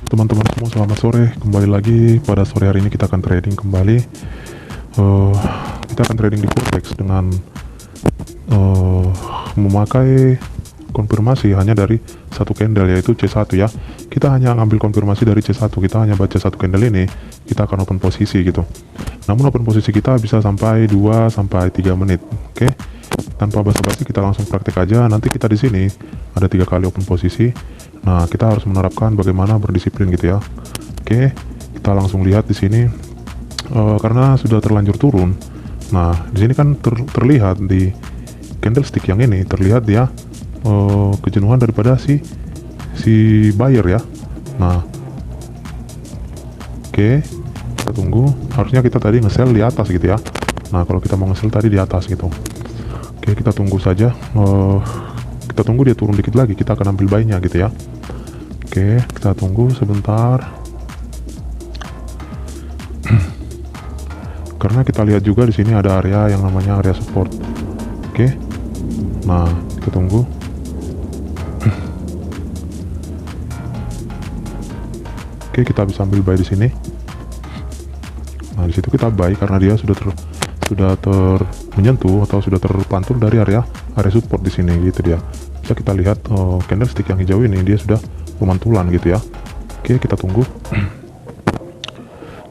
Teman-teman semua, selamat sore. Kembali lagi pada sore hari ini kita akan trading kembali. Eh, kita akan trading di Forex dengan memakai konfirmasi hanya dari satu candle, yaitu C1 ya. Kita hanya ngambil konfirmasi dari C1, kita hanya baca satu candle ini, kita akan open posisi gitu. Namun open posisi kita bisa sampai 2 sampai 3 menit. Oke. Tanpa basa-basi kita langsung praktek aja. Nanti kita di sini ada 3 kali open posisi. Nah, kita harus menerapkan bagaimana berdisiplin gitu ya. Oke, kita langsung lihat di sini. Karena sudah terlanjur turun. Nah, di sini kan terlihat di candlestick yang ini terlihat dia kejenuhan daripada si buyer ya. Nah, oke, kita tunggu. Harusnya kita tadi nge-sell di atas gitu ya. Nah, kalau kita mau nge-sell tadi di atas gitu. Oke, kita tunggu saja. Kita tunggu dia turun dikit lagi, kita akan ambil buy-nya gitu ya. Oke, kita tunggu sebentar. Karena kita lihat juga di sini ada area yang namanya area support. Oke. Nah, kita tunggu. Oke, kita bisa ambil buy di sini. Nah, di situ kita buy karena dia sudah menyentuh atau sudah terpantul dari area support di sini gitu dia. Bisa kita lihat candlestick yang hijau ini dia sudah pemantulan gitu ya. Oke, kita tunggu.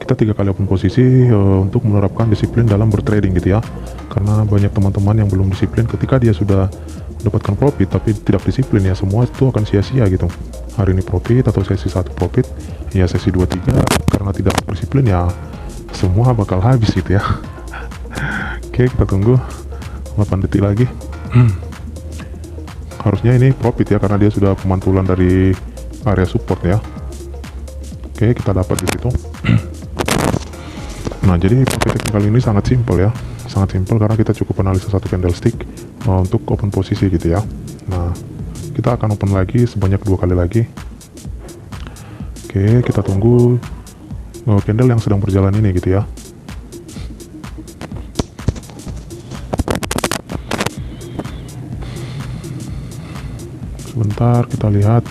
Kita 3 kali open posisi untuk menerapkan disiplin dalam bertrading gitu ya. Karena banyak teman-teman yang belum disiplin ketika dia sudah mendapatkan profit tapi tidak disiplin ya, semua itu akan sia-sia gitu. Hari ini profit atau sesi 1 profit, ya sesi 2 3 karena tidak disiplin ya semua bakal habis gitu ya. Oke, kita tunggu 8 detik lagi. Harusnya ini profit ya karena dia sudah pemantulan dari area support ya. Oke, kita dapat di situ. Nah, jadi profit kali ini sangat simpel ya. Sangat simpel karena kita cukup analisa satu candlestick untuk open posisi gitu ya. Nah, kita akan open lagi sebanyak 2 kali lagi. Oke, kita tunggu candle yang sedang berjalan ini gitu ya. Sebentar kita lihat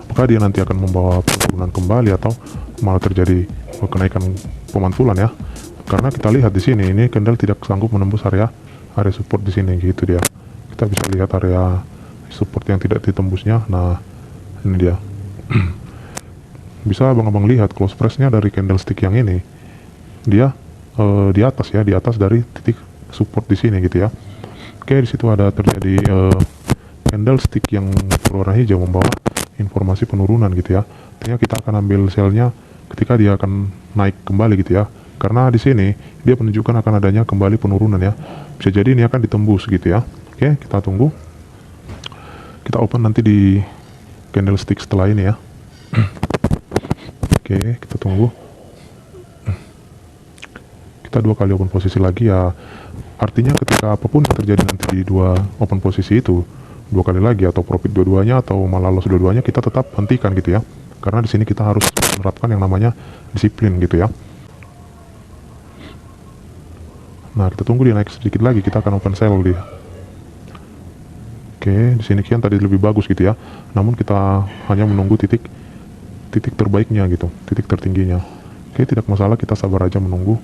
apakah dia nanti akan membawa penurunan kembali atau malah terjadi kenaikan pemantulan ya. Karena kita lihat di sini ini candle tidak sanggup menembus area support di sini gitu dia. Kita bisa lihat area support yang tidak ditembusnya. Nah, ini dia. Bisa abang-abang lihat close price-nya dari candlestick yang ini. Dia di atas ya, di atas dari titik support di sini gitu ya. Oke, di situ ada terjadi candlestick yang berwarna hijau membawa informasi penurunan gitu ya. Artinya kita akan ambil sell-nya ketika dia akan naik kembali gitu ya. Karena di sini dia menunjukkan akan adanya kembali penurunan ya. Bisa jadi ini akan ditembus gitu ya. Oke, kita tunggu. Kita open nanti di candlestick setelah ini ya. Oke, kita tunggu. Kita 2 kali open posisi lagi ya. Artinya ketika apapun yang terjadi nanti di 2 open posisi itu 2 kali lagi atau profit dua-duanya atau malah loss dua-duanya, kita tetap hentikan gitu ya. Karena di sini kita harus menerapkan yang namanya disiplin gitu ya. Nah, kita tunggu dia naik sedikit lagi, kita akan open sell dia. Oke, di sini kian tadi lebih bagus gitu ya. Namun kita hanya menunggu titik terbaiknya gitu, titik tertingginya. Oke, tidak masalah, kita sabar aja menunggu.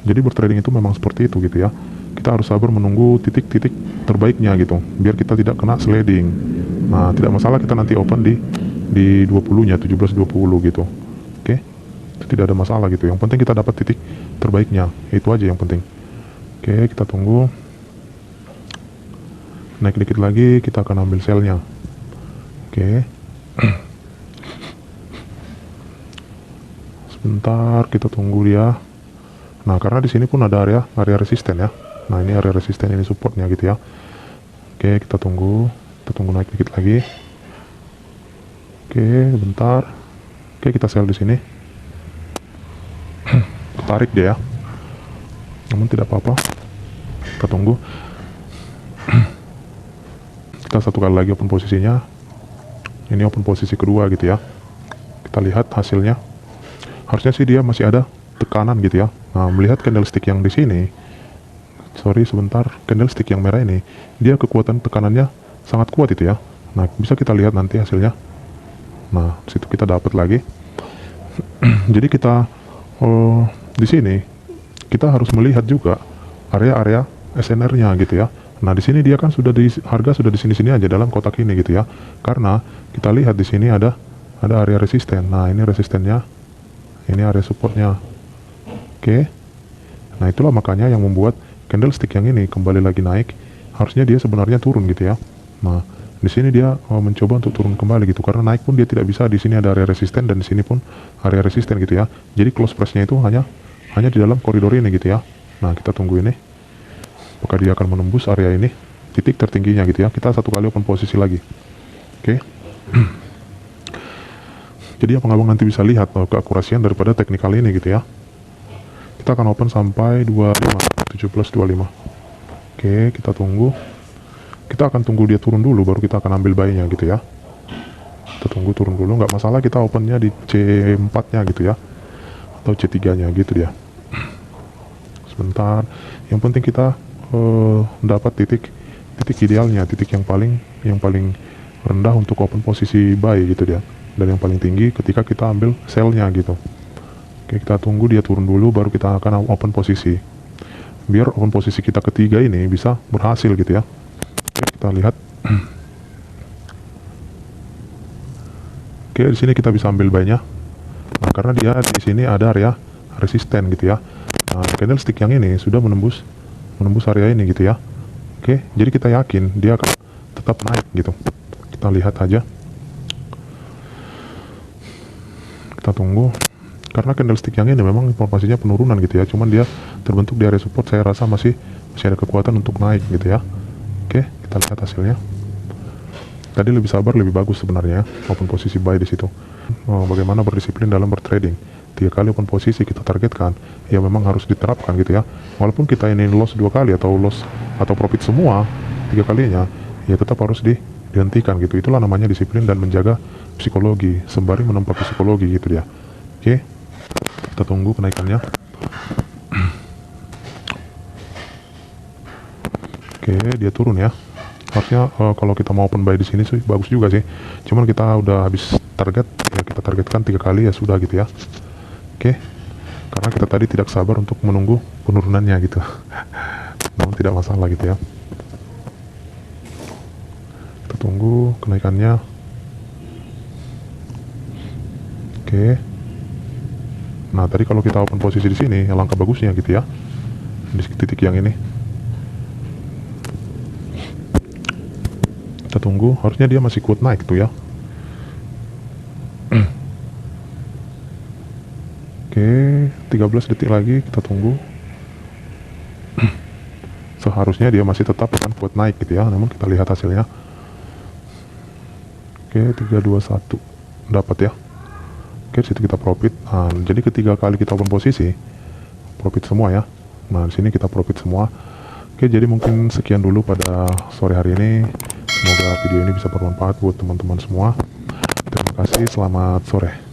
Jadi bertrading itu memang seperti itu gitu ya. Kita harus sabar menunggu titik-titik terbaiknya gitu, biar kita tidak kena sliding. Nah, tidak masalah kita nanti open di 20-nya, 17.20 gitu. Oke, itu tidak ada masalah gitu. Yang penting kita dapat titik terbaiknya, itu aja yang penting. Oke, kita tunggu. Naik dikit lagi, kita akan ambil sell-nya. Oke. Sebentar, kita tunggu dia. Nah, karena di sini pun ada area resisten ya. Nah, ini area resisten, ini supportnya gitu ya. Oke, kita tunggu naik dikit lagi. Oke, bentar. Oke, kita sell di sini. Tarik dia ya. Namun tidak apa-apa. Kita tunggu. Kita 1 kali lagi open posisinya. Ini open posisi kedua gitu ya. Kita lihat hasilnya. Harusnya sih dia masih ada tekanan gitu ya. Nah, melihat candlestick yang di sini, candlestick yang merah ini, dia kekuatan tekanannya sangat kuat itu ya. Nah, bisa kita lihat nanti hasilnya. Nah, situ kita dapat lagi. Jadi kita di sini kita harus melihat juga area-area SNR-nya gitu ya. Nah, di sini dia kan sudah harga sudah di sini-sini aja dalam kotak ini gitu ya. Karena kita lihat di sini ada area resisten. Nah, ini resistennya, ini area supportnya. Oke. Nah, itulah makanya yang membuat candlestick yang ini kembali lagi naik. Harusnya dia sebenarnya turun gitu ya. Nah, di sini dia mencoba untuk turun kembali gitu, karena naik pun dia tidak bisa. Di sini ada area resisten dan di sini pun area resisten gitu ya. Jadi close price-nya itu hanya di dalam koridor ini gitu ya. Nah, kita tunggu ini apakah dia akan menembus area ini, titik tertingginya gitu ya. Kita satu kali open posisi lagi. Oke. Jadi abang-abang nanti bisa lihat keakurasian daripada teknikal ini gitu ya. Kita akan open sampai 17.25. Oke, kita tunggu. Kita akan tunggu dia turun dulu, baru kita akan ambil buy-nya gitu ya. Kita tunggu turun dulu, nggak masalah kita opennya di C4-nya gitu ya, atau C3-nya gitu dia. Sebentar, yang penting kita dapat titik idealnya, titik yang paling rendah untuk open posisi buy gitu dia, dan yang paling tinggi ketika kita ambil sell-nya gitu. Oke, kita tunggu dia turun dulu, baru kita akan open posisi, biar open posisi kita ketiga ini bisa berhasil gitu ya. Oke, kita lihat. Oke, di sini kita bisa ambil buy-nya. Nah, karena dia di sini ada area resisten gitu ya. Nah, candlestick yang ini sudah menembus area ini gitu ya. Oke, jadi kita yakin dia akan tetap naik gitu. Kita lihat aja. Kita tunggu. Karena candlestick yang ini memang informasinya penurunan gitu ya. Cuman dia terbentuk di area support, saya rasa masih ada kekuatan untuk naik gitu ya. Oke, kita lihat hasilnya. Tadi lebih sabar, lebih bagus sebenarnya open posisi buy di situ. Bagaimana berdisiplin dalam bertrading. 3 kali open posisi kita targetkan, ya memang harus diterapkan gitu ya. Walaupun kita ini loss 2 kali atau loss atau profit semua 3 kalinya, ya tetap harus dihentikan gitu. Itulah namanya disiplin dan menjaga psikologi, sembari menempa psikologi gitu ya. Oke, kita tunggu kenaikannya. Oke, dia turun ya. Harusnya kalau kita mau open buy di sini sih bagus juga sih. Cuman kita udah habis target, ya kita targetkan 3 kali ya sudah gitu ya. Oke. Karena kita tadi tidak sabar untuk menunggu penurunannya gitu. Namun tidak masalah gitu ya. Kita tunggu kenaikannya. Oke. Nah, tadi kalau kita open posisi di sini, langkah bagusnya gitu ya. Di titik yang ini. Kita tunggu, harusnya dia masih kuat naik tuh ya. Oke, 13 detik lagi, kita tunggu. Seharusnya dia masih tetap akan kuat naik gitu ya, namun kita lihat hasilnya. Oke, 321 dapat ya. Oke, situ kita profit. Nah, jadi ketiga kali kita open posisi profit semua ya. Nah, di sini kita profit semua. Oke, jadi mungkin sekian dulu pada sore hari ini. Semoga video ini bisa bermanfaat buat teman-teman semua. Terima kasih, selamat sore.